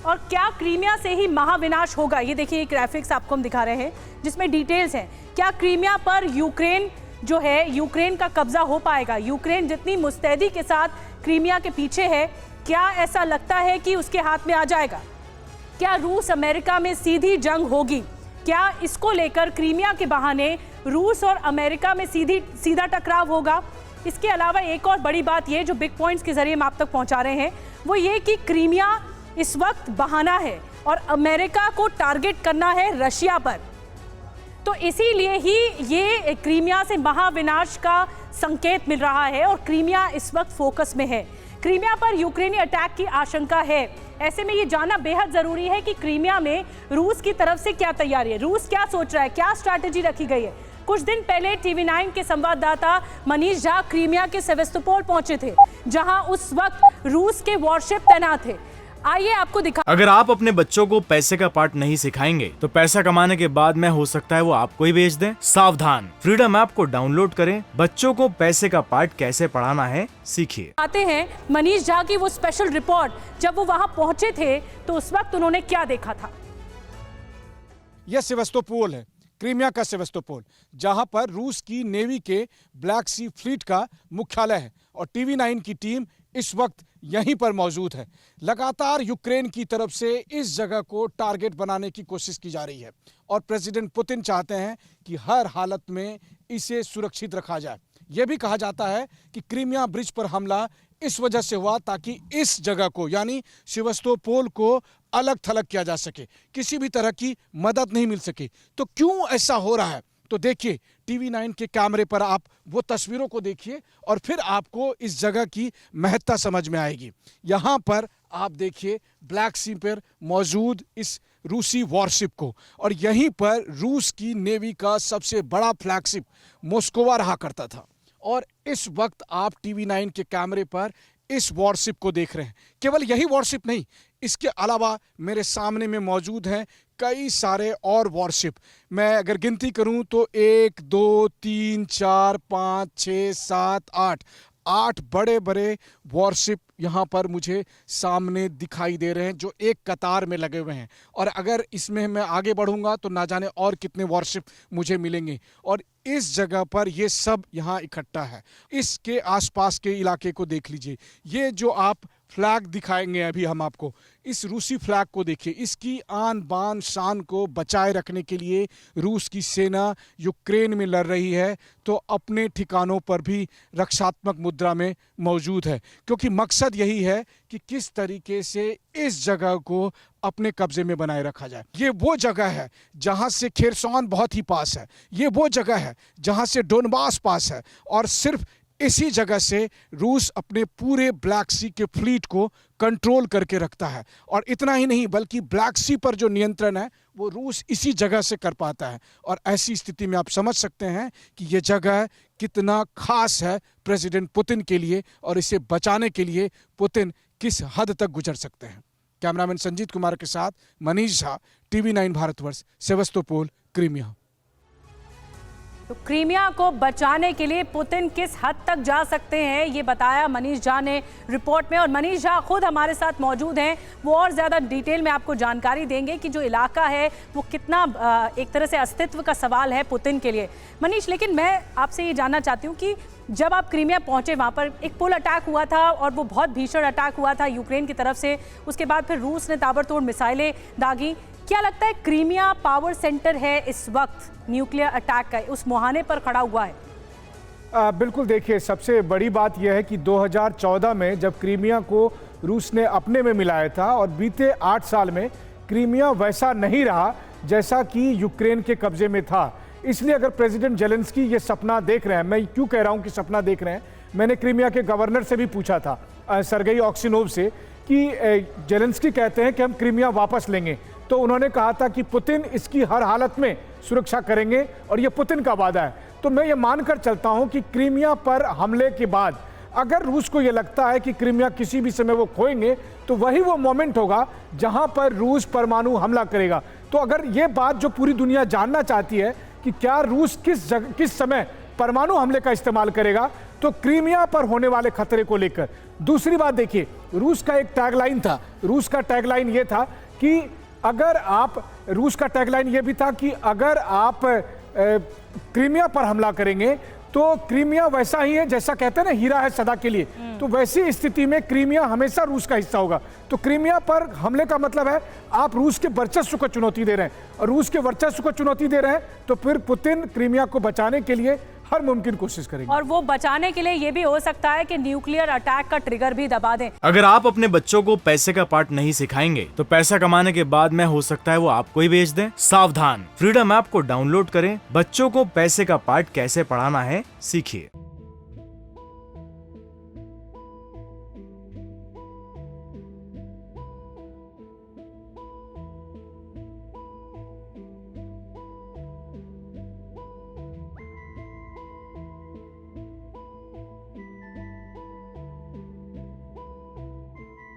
और क्या क्रीमिया से ही महाविनाश होगा? ये देखिए, ये ग्राफिक्स आपको हम दिखा रहे हैं जिसमें डिटेल्स हैं। क्या क्रीमिया पर यूक्रेन जो है, यूक्रेन का कब्जा हो पाएगा? यूक्रेन जितनी मुस्तैदी के साथ क्रीमिया के पीछे है, क्या ऐसा लगता है कि उसके हाथ में आ जाएगा? क्या रूस अमेरिका में सीधी जंग होगी? क्या इसको लेकर क्रीमिया के बहाने रूस और अमेरिका में सीधा टकराव होगा? इसके अलावा एक और बड़ी बात ये जो बिग पॉइंट्स के जरिए हम आप तक पहुंचा रहे हैं, वो ये कि क्रीमिया इस वक्त बहाना है और अमेरिका को टारगेट करना है रशिया पर। तो इसीलिए ही ये क्रीमिया से महाविनाश का संकेत मिल रहा है और क्रीमिया इस वक्त फोकस में है। क्रीमिया पर यूक्रेनी अटैक की आशंका है। ऐसे में ये जानना बेहद जरूरी है कि क्रीमिया में रूस की तरफ से क्या तैयारी है, रूस क्या सोच रहा है, क्या स्ट्रैटेजी रखी गई है। कुछ दिन पहले TV9 के संवाददाता मनीष झा क्रीमिया के सेवेस्तोपोल पहुंचे थे, जहां उस वक्त रूस के वॉरशिप तैनात थे। आइए आपको दिखा। अगर आप अपने बच्चों को पैसे का पार्ट नहीं सिखाएंगे तो पैसा कमाने के बाद में हो सकता है वो आपको ही बेच दें। सावधान, फ्रीडम ऐप को डाउनलोड करें, बच्चों को पैसे का पार्ट कैसे पढ़ाना है सीखिए। आते हैं मनीष झा की वो स्पेशल रिपोर्ट, जब वो वहां पहुंचे थे तो उस वक्त उन्होंने क्या देखा था। यह सेवेस्तोपोल है, क्रीमिया का सेवेस्तोपोल, जहां पर रूस की नेवी के ब्लैक सी फ्लीट का मुख्यालय है और TV9 की टीम इस वक्त यहीं पर मौजूद है। लगातार यूक्रेन की तरफ से इस जगह को टारगेट बनाने की कोशिश की जा रही है और प्रेसिडेंट पुतिन चाहते हैं कि हर हालत में इसे सुरक्षित रखा जाए। यह भी कहा जाता है कि क्रीमिया ब्रिज पर हमला इस वजह से हुआ ताकि इस जगह को यानी सेवेस्तोपोल को अलग थलग किया जा सके, किसी भी तरह की मदद नहीं मिल सके। तो क्यों ऐसा हो रहा है? तो देखिए, TV9 के कैमरे पर आप वो तस्वीरों को देखिए और फिर आपको इस जगह की महत्ता समझ में आएगी। यहाँ पर आप देखिए ब्लैक सी पर मौजूद इस रूसी वॉरशिप को, और यहीं पर रूस की नेवी का सबसे बड़ा फ्लैगशिप मोस्कोवा रहा करता था। और इस वक्त आप TV9 के कैमरे पर इस वॉरशिप को देख रहे हैं। केवल यही वॉरशिप नहीं, इसके अलावा मेरे सामने में मौजूद हैं कई सारे और वॉरशिप। मैं अगर गिनती करूं तो 1 2 3 4 5 6 7 8 बड़े बड़े वॉरशिप यहाँ पर मुझे सामने दिखाई दे रहे हैं जो एक कतार में लगे हुए हैं। और अगर इसमें मैं आगे बढ़ूंगा तो ना जाने और कितने वॉरशिप मुझे मिलेंगे। और इस जगह पर ये सब यहाँ इकट्ठा है। इसके आसपास के इलाके को देख लीजिए। ये जो आप फ्लैग दिखाएंगे अभी हम आपको, इस रूसी फ्लैग को देखिए। इसकी आन बान शान को बचाए रखने के लिए रूस की सेना यूक्रेन में लड़ रही है तो अपने ठिकानों पर भी रक्षात्मक मुद्रा में मौजूद है, क्योंकि मकसद यही है कि किस तरीके से इस जगह को अपने कब्जे में बनाए रखा जाए। ये वो जगह है जहां से खेरसॉन बहुत ही पास है, ये वो जगह है जहां से डोनबास पास है, और सिर्फ इसी जगह से रूस अपने पूरे ब्लैक सी के फ्लीट को कंट्रोल करके रखता है। और इतना ही नहीं, बल्कि ब्लैक सी पर जो नियंत्रण है वो रूस इसी जगह से कर पाता है। और ऐसी स्थिति में आप समझ सकते हैं कि ये जगह कितना खास है प्रेसिडेंट पुतिन के लिए, और इसे बचाने के लिए पुतिन किस हद तक गुजर सकते हैं। कैमरामैन संजीत कुमार के साथ Manish Jha, TV9 Bharatvarsh, Sevastopol, Crimea. तो क्रीमिया को बचाने के लिए पुतिन किस हद तक जा सकते हैं, ये बताया मनीष झा ने रिपोर्ट में। और मनीष झा खुद हमारे साथ मौजूद हैं, वो और ज़्यादा डिटेल में आपको जानकारी देंगे कि जो इलाका है वो कितना एक तरह से अस्तित्व का सवाल है पुतिन के लिए। मनीष, लेकिन मैं आपसे ये जानना चाहती हूँ कि जब आप क्रीमिया पहुंचे, वहाँ पर एक पुल अटैक हुआ था और वो बहुत भीषण अटैक हुआ था यूक्रेन की तरफ से। उसके बाद फिर रूस ने ताबड़तोड़ मिसाइलें दागी। क्या लगता है क्रीमिया पावर सेंटर है इस वक्त न्यूक्लियर अटैक का, उस मुहाने पर खड़ा हुआ है? बिल्कुल, देखिए, सबसे बड़ी बात यह है कि 2014 में जब क्रीमिया को रूस ने अपने में मिलाया था और बीते 8 साल में क्रीमिया वैसा नहीं रहा जैसा कि यूक्रेन के कब्जे में था। इसलिए अगर प्रेसिडेंट जेलेंस्की ये सपना देख रहे हैं, मैं क्यों कह रहा हूं कि सपना देख रहे हैं, मैंने क्रीमिया के गवर्नर से भी पूछा था, सरगेई ऑक्सिनोव से, कि जेलेंस्की कहते हैं कि हम क्रीमिया वापस लेंगे, तो उन्होंने कहा था कि पुतिन इसकी हर हालत में सुरक्षा करेंगे और ये पुतिन का वादा है। तो मैं ये मानकर चलता हूं कि क्रीमिया पर हमले के बाद अगर रूस को ये लगता है कि क्रीमिया किसी भी समय वो खोएंगे, तो वही वो मोमेंट होगा जहां पर रूस परमाणु हमला करेगा। तो अगर ये बात जो पूरी दुनिया जानना चाहती है कि क्या रूस किस समय परमाणु हमले का इस्तेमाल करेगा, तो क्रीमिया पर होने वाले खतरे को लेकर दूसरी बात देखिए, रूस का एक टैगलाइन था, रूस का टैगलाइन ये था कि अगर आप, रूस का टैगलाइन ये भी था कि अगर आप क्रीमिया पर हमला करेंगे तो क्रीमिया वैसा ही है जैसा कहते हैं ना, हीरा है सदा के लिए। तो वैसी स्थिति में क्रीमिया हमेशा रूस का हिस्सा होगा। तो क्रीमिया पर हमले का मतलब है आप रूस के वर्चस्व को चुनौती दे रहे हैं, और रूस के वर्चस्व को चुनौती दे रहे हैं तो फिर पुतिन क्रीमिया को बचाने के लिए हर मुमकिन कोशिश करेंगे। और वो बचाने के लिए ये भी हो सकता है कि न्यूक्लियर अटैक का ट्रिगर भी दबा दें। अगर आप अपने बच्चों को पैसे का पार्ट नहीं सिखाएंगे तो पैसा कमाने के बाद में हो सकता है वो आपको ही बेच दें। सावधान, फ्रीडम ऐप को डाउनलोड करें, बच्चों को पैसे का पार्ट कैसे पढ़ाना है सीखिए।